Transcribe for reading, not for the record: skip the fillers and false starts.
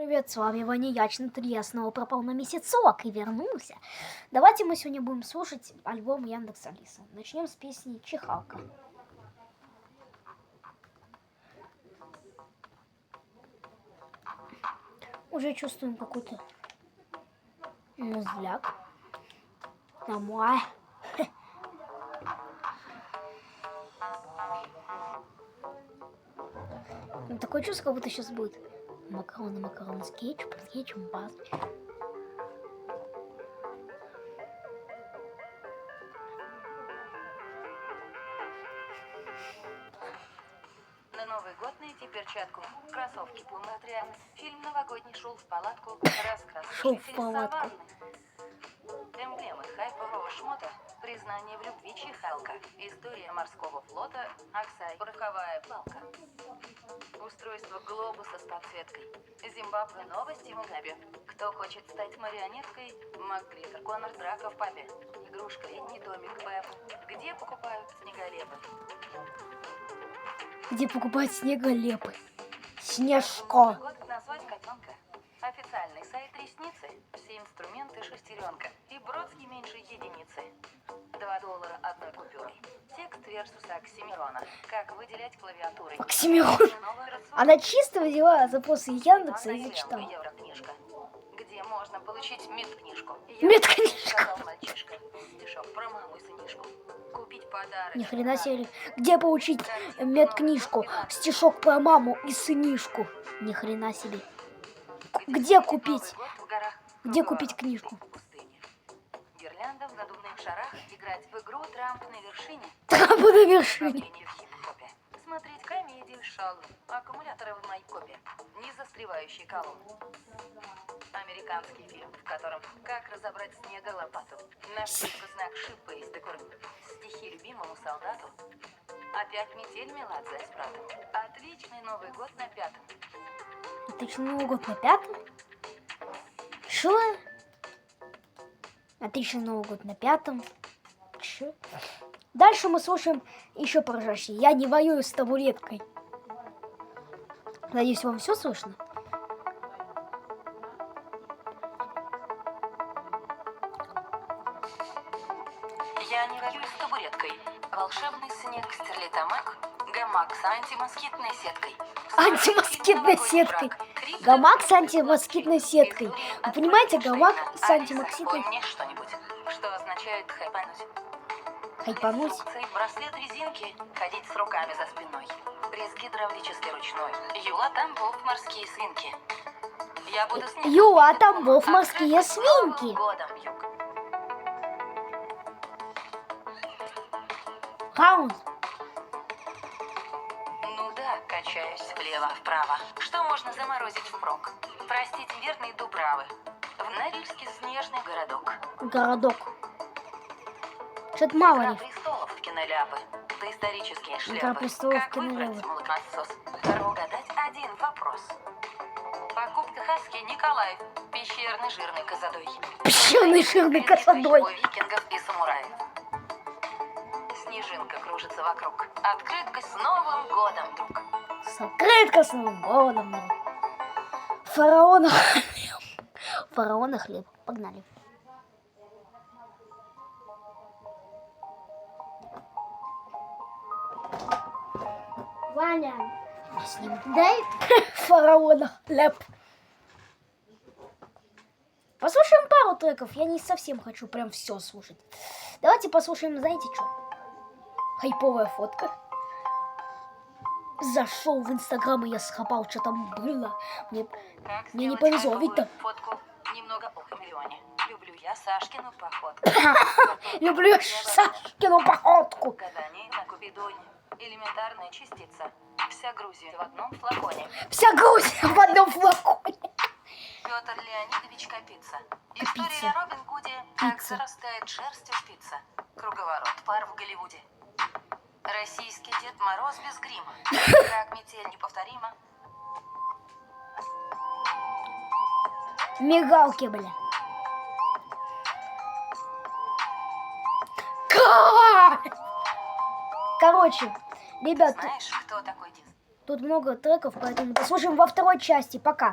Привет, с вами Ванияч. Я снова пропал на месяцок и вернулся. Давайте мы сегодня будем слушать альбом Яндекс Алиса. Начнем с песни «Чихалка». Уже чувствуем какой-то музляк. Домой. Такое чувство, как будто сейчас будет макароны с кетчупом, пасточкой. На Новый год найти перчатку, кроссовки Пуматрия, фильм «Новогодний» шел в палатку, раскрас жителей саванны. Эмблемы хайпового шмота, признание в любви Чихалка, история морского флота, Аксай, пороховая палка. Устройство глобуса с подсветкой. Зимбабве новости в Мугабе. Кто хочет стать марионеткой? МакГритер, Конор Драка в пабе. Игрушка, летний домик Пэп. Где покупают снеголепы? Где покупать снеголепы? Снежко. Год назвать котенка. Официальный сайт ресницы. Все инструменты шестеренка. И Бродский меньше единицы. $2 одной купюрой. Текст версуса Оксимирона. Как выделять клавиатурой. Оксимирон. Она чисто взяла запросы Яндекса и зачитала. Еврокнижка. Где можно получить медкнижку? Медкнижку. Сказал мальчишка. Стишок про маму и сынишку. Купить подарок. Ни хрена себе. Где получить медкнижку? Стишок про маму и сынишку. Ни хрена себе. Где купить? Где купить книжку? Гирлянда в надувных шарах. Играть в игру Трамп на вершине. Трамп на вершине. Смотреть комедию Шалу. Аккумуляторы в Майкопе. Не застревающий колонн. Американский фильм, в котором «Как разобрать снега лопату». Наш знак шипа из декора. Стихи любимому солдату. Опять метель Меладзе с братом. Отличный Новый год на 5-м. Отличный Новый год на 5-м? Что? Отличный Новый год на 5-м. Чё? Дальше мы слушаем еще поражающий. Я не воюю с табуреткой. Надеюсь, вам все слышно? Я не воюю с табуреткой. Волшебный снег, стерлитамак, гамак с антимоскитной сеткой. Антимоскитной сеткой. Гамак с антимоскитной сеткой. Вы понимаете, гамак с антимоскитной... Мне что-нибудь, что означает хайпануть. Хайпануть. Инструкции, браслет резинки, ходить с руками за спиной. Пресс гидравлический ручной. Юла Тамбов, морские свинки. Я буду снег. Юла Тамбов, морские свинки. Годом, юг. Раунд. Ну да, качаюсь влево-вправо. Что можно заморозить впрок? Простить верные дубравы. В Норильске снежный городок. Городок. Что-то мало Игра ли. престолов, киноляпы. Доисторические шляпы. Игра престолов, Как выбрать киноляпы. молокосос? Пора угадать один вопрос. Покупка хаски Николаев. Пещерный жирный козадой. Пещерный жирный косодой. У викингов и самураев. Снежинка кружится вокруг. Открытка с Новым годом, друг. Открытка с Новым годом. Фараона. Фараона хлеб. Погнали. Ваня, дай фараона хлеб. Послушаем пару треков. Я не совсем хочу прям все слушать. Давайте послушаем, знаете что? Хайповая фотка. Зашел в Инстаграм, и я схапал, что там было. Мне не повезло, ведь там. Фотку немного о хамелеоне. Люблю я Сашкину походку. Люблю я Сашкину походку. Гадание на Купидоне. Элементарная частица. Вся Грузия в одном флаконе. Вся Грузия в одном флаконе. Петр Леонидович Капица. История о Робин Гуде. Как зарастает шерстью шпица. Круговорот пар в Голливуде. Российский Дед Мороз без грима. Как метель неповторима. Мигалки, бля. Короче, ребят, Знаешь, кто такой Диск? тут много треков, поэтому послушаем во второй части. Пока.